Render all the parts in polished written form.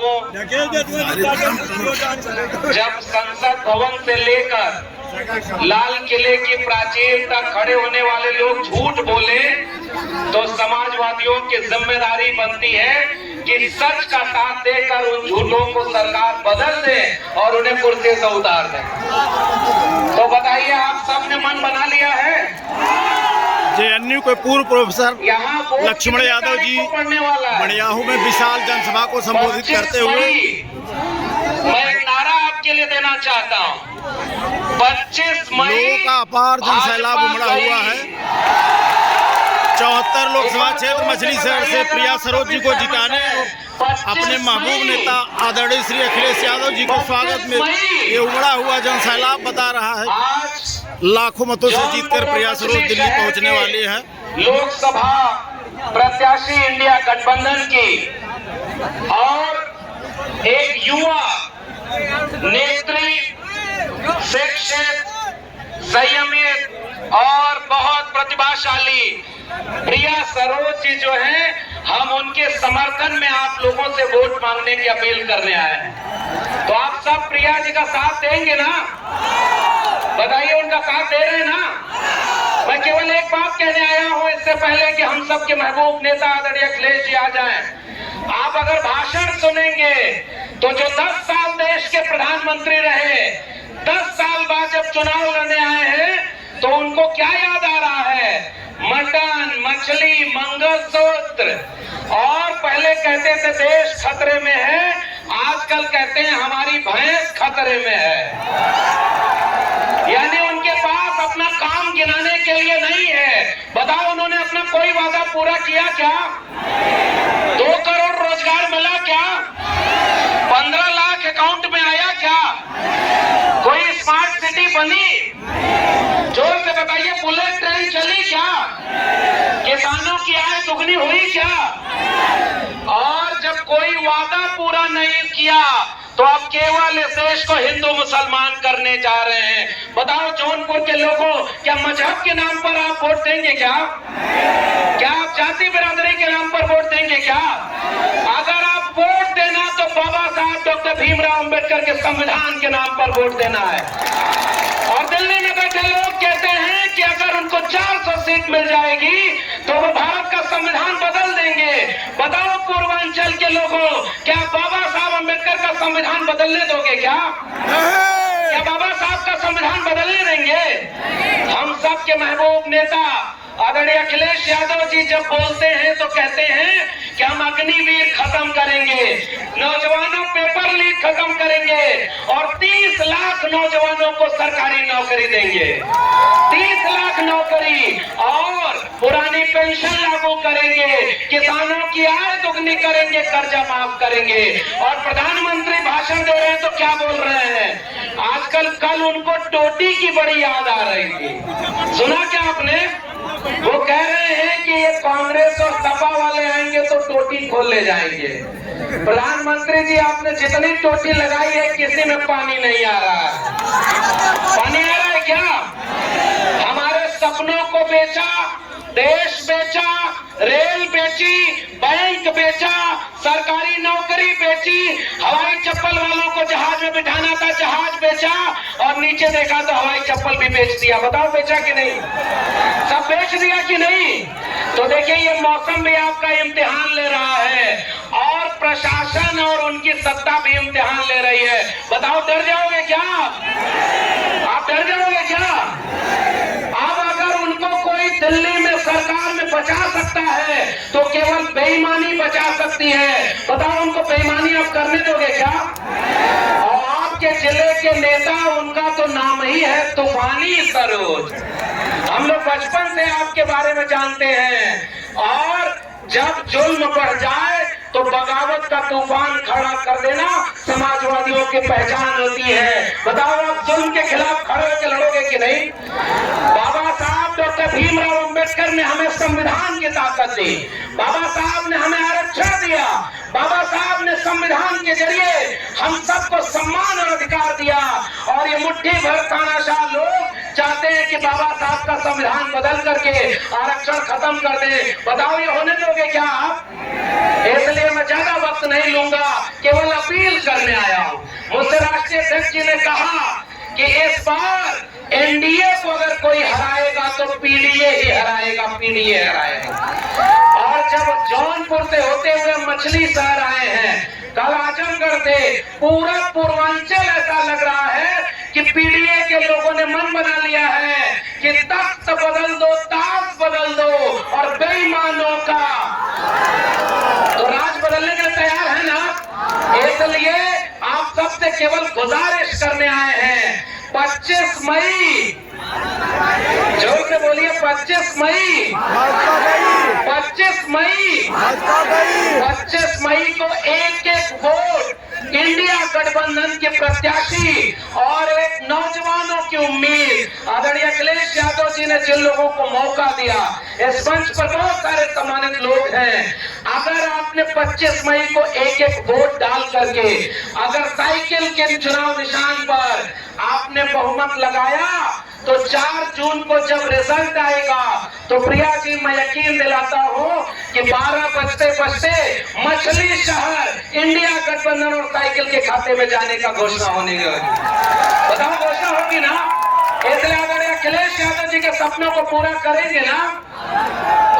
बाबुओं, जब संसद भवन से लेकर लाल किले की प्राचीर तक खड़े होने वाले लोग झूठ बोले तो समाजवादियों की जिम्मेदारी बनती है कि सच का साथ देकर उन झूठों को सरकार बदल दे और उन्हें कुर्सी से उतार दे। तो बताइए, आप सबने मन बना लिया है? जेएनयू के पूर्व प्रोफेसर लक्ष्मण यादव जी मड़ियाहू में विशाल जनसभा को संबोधित करते हुए मैं एक नारा आपके लिए देना चाहता हूँ। 25 मई लोगों का अपार जन सैलाब उमड़ा हुआ है। 74 लोकसभा क्षेत्र मछली शहर से प्रिया सरोज जी को जिताने अपने महबूब नेता आदरणीय श्री अखिलेश यादव जी को स्वागत में ये उमड़ा हुआ जन सैलाब बता रहा है। लाखों मतों से जीतकर प्रिया सरोज दिल्ली पहुंचने वाली है। लोकसभा प्रत्याशी इंडिया गठबंधन की और एक युवा नेत्री, शिक्षित, संयमित और बहुत प्रतिभाशाली प्रिया सरोज जी जो है, हम उनके समर्थन में आप लोगों से वोट मांगने की अपील करने आए हैं। तो आप सब प्रिया जी का साथ देंगे ना? बताइए, उनका साथ दे रहे हैं ना? मैं केवल एक बात कहने आया हूं इससे पहले कि हम सबके महबूब नेता आदरणीय अखिलेश जी आ जाएं। आप अगर भाषण सुनेंगे तो जो 10 साल देश के प्रधानमंत्री रहे, 10 साल बाद जब चुनाव लड़ने आए हैं तो उनको क्या याद आ रहा है? मटन, मछली, मंगलसूत्र। और पहले कहते थे देश खतरे में है, आजकल कहते हैं हमारी भैंस खतरे में है। यानी उनके पास अपना काम गिनाने के लिए नहीं है। बताओ, उन्होंने अपना कोई वादा पूरा किया क्या? 2 करोड़ रोजगार मिला क्या? 15 लाख अकाउंट में आया क्या? कोई स्मार्ट सिटी बनी? जोर से बताइए, बुलेट ट्रेन चली क्या? किसानों की आय दुगनी हुई क्या? और जब कोई वादा पूरा नहीं किया तो अब केवल इस देश को हिंदू मुसलमान करने जा रहे हैं। बताओ जौनपुर के लोगों, क्या मजहब के नाम पर आप वोट देंगे क्या? क्या आप जाति बिरादरी के नाम पर वोट देंगे क्या? अगर आप वोट देना तो बाबा साहब डॉक्टर भीमराव अंबेडकर के संविधान के नाम पर वोट देना है। और दिल्ली में बैठे लोग कहते हैं कि अगर उनको 400 सीट मिल जाएगी तो वो भारत का संविधान बदल देंगे। बताओ पूर्वांचल के लोगों, क्या बाबा साहब अंबेडकर का संविधान बदलने दोगे क्या? क्या बाबा साहब का संविधान बदलने देंगे? हम सब के महबूब नेता आदरणीय अखिलेश यादव जी जब बोलते हैं तो कहते हैं कि हम अग्निवीर खत्म करेंगे, नौजवानों पेपर लीक खत्म करेंगे और 30 लाख नौजवानों को सरकारी नौकरी देंगे। 30 लाख नौकरी और पुरानी पेंशन लागू करेंगे, किसानों की आय दुगनी करेंगे, कर्जा माफ करेंगे। और प्रधानमंत्री भाषण दे रहे हैं तो क्या बोल रहे हैं? आजकल कल उनको टोटी की बड़ी याद आ रही थी। सुना क्या आपने? वो कह रहे हैं कि ये कांग्रेस और सपा वाले आएंगे तो टोटी खोल ले जाएंगे। प्रधानमंत्री जी, आपने जितनी टोटी लगाई है किसी में पानी नहीं आ रहा है। पानी आ रहा है क्या? हमारे सपनों को बेचा, देश बेचा, रेल बेची, बैंक बेचा, सरकारी नौकरी बेची, हवाई चप्पल वालों को जहाज में बिठाना था, जहाज बेचा और नीचे देखा तो हवाई चप्पल भी बेच दिया। बताओ बेचा कि नहीं? सब बेच दिया कि नहीं? तो देखिए, ये मौसम भी आपका इम्तिहान ले रहा है और प्रशासन और उनकी सत्ता भी इम्तिहान ले रही है। बताओ, डर जाओगे क्या? आप डर जाओगे क्या? अब अगर उनको कोई दिल्ली में सरकार में बचा सकता है तो केवल बेईमानी बचा सकती है। बताओ, उनको बेईमानी आप करने दोगे क्या? और आपके जिले के नेता, उनका तो नाम ही है तूफानी सरोज। हम लोग बचपन से आपके बारे में जानते हैं। और जब जुल्म बढ़ जाए तो बगावत का तूफान खड़ा कर देना समाजवादियों की पहचान होती है। बताओ, आप जुल्म के खिलाफ खड़े होकर लड़ोगे कि नहीं? बाबा साहब डॉक्टर भीमराव अंबेडकर ने हमें संविधान की ताकत दी। बाबा साहब ने हमें आरक्षण दिया। बाबा साहब ने संविधान के जरिए हम सबको सम्मान और अधिकार दिया। और ये मुट्ठी भर तानाशाह लोग चाहते हैं कि बाबा साहब का संविधान बदल करके आरक्षण खत्म कर दे। बताओ, ये होने दोगे क्या आप? इसलिए मैं ज्यादा वक्त नहीं लूंगा, केवल अध्यक्ष जी ने कहा कि इस बार एनडीए को अगर कोई हराएगा तो पीडीए ही हराएगा, पीडीए हराएगा। और जब जौनपुर से होते हुए मछली शहर आए हैं, कल आजमगढ़ से, पूरा पूर्वांचल ऐसा लग रहा है कि पीडीए के लोगों ने मन बना लिया है कि तख्त बदल दो, ताज बदल दो, और बेईमानों का तो राज बदलने के लिए तैयार है ना। इसलिए आप सबसे केवल गुजारिश करने आए हैं, 25 मई, जोर से बोलिए, 25 मई, 25 मई, 25 मई को एक एक वोट इंडिया गठबंधन के प्रत्याशी और एक नौजवानों की उम्मीद आदरणीय अखिलेश यादव जी ने जिन लोगों को मौका दिया, इस मंच पर बहुत सारे सम्मानित लोग हैं, अगर आपने 25 मई को एक एक वोट डाल करके अगर साइकिल के चुनाव निशान पर आपने बहुमत लगाया तो 4 जून को जब रिजल्ट आएगा तो प्रिया जी मैं यकीन दिलाता हूं कि 12 बजते बजते मछली शहर इंडिया गठबंधन और साइकिल के खाते में जाने का घोषणा होने लगी। बताओ घोषणा होगी ना। इसलिए अगर अखिलेश यादव जी के सपनों को पूरा करेंगे ना,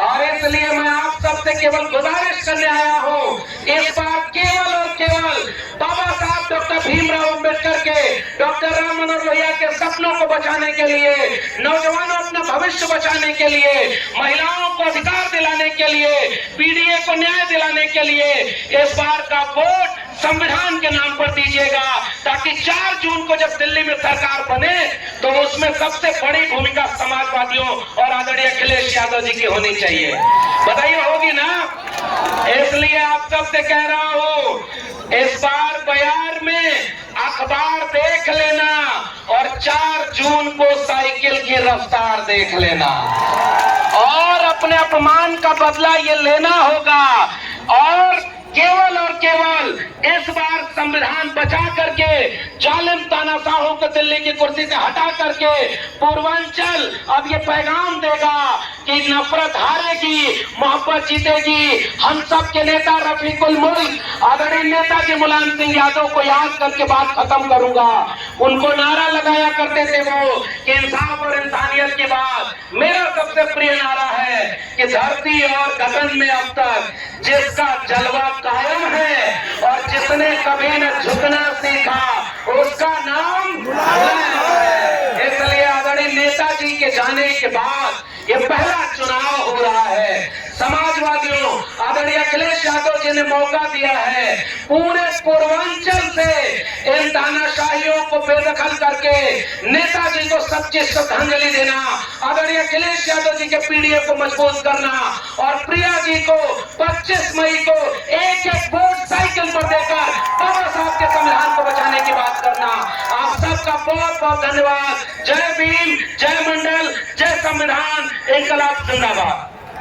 और इसलिए मैं आप सबसे केवल गुजारिश करने आया हूं, इस बार केवल और केवल बाबा साहब डॉक्टर भीमराव अंबेडकर के, डॉक्टर राम मनोहर लोहिया के सपनों को बचाने के लिए, नौजवानों अपना भविष्य बचाने के लिए, महिलाओं को अधिकार दिलाने के लिए, पीडीए को न्याय दिलाने के लिए इस बार का वोट संविधान के नाम पर दीजिएगा, ताकि 4 जून को जब दिल्ली में सरकार बने तो उसमें सबसे बड़ी भूमिका समाजवादियों और आदरणीय अखिलेश यादव जी की होनी चाहिए। बताइए होगी ना। इसलिए आप सबसे कह रहा हूं, इस बार बयार में अखबार देख लेना और 4 जून को साइकिल की रफ्तार देख लेना, और अपने अपमान का बदला ये लेना होगा, और केवल इस बार संविधान बचा करके जालिम तानाशाहों को दिल्ली की कुर्सी से हटा करके पूर्वांचल अब ये पैगाम देगा कि नफरत हारेगी, मोहब्बत जीतेगी। हम सब के नेता रफीकुल मुल्क आदरणीय नेताजी मुलायम सिंह यादव को याद करके बात खत्म करूंगा। उनको नारा लगाया करते थे वो कि इंसाफ और इंसानियत की बात। मेरा सबसे प्रिय नारा है कि धरती और गगन में अब तक जिसका जलवा कायम है और जिसने कभी न झुकना सीखा उसका नाम है। इसलिए आदरणीय नेताजी के जाने के बाद ये पहला चुनाव हो रहा है। समाजवादियों आदरणीय अखिलेश यादव जी ने मौका दिया है पूरे पूर्वांचल से इन तानाशाहियों को बेदखल करके नेताजी को सच्ची श्रद्धांजलि देना, आदरणीय अखिलेश यादव जी के पीडीए को मजबूत करना, और प्रिया जी को 25 मई को एक एक वोट साइकिल पर देकर बाबा साहब के संविधान को बचाने की बात करना। आप सबका बहुत बहुत धन्यवाद। जय भीम, जय मंडल, जय संविधान, इंकलाब जिंदाबाद।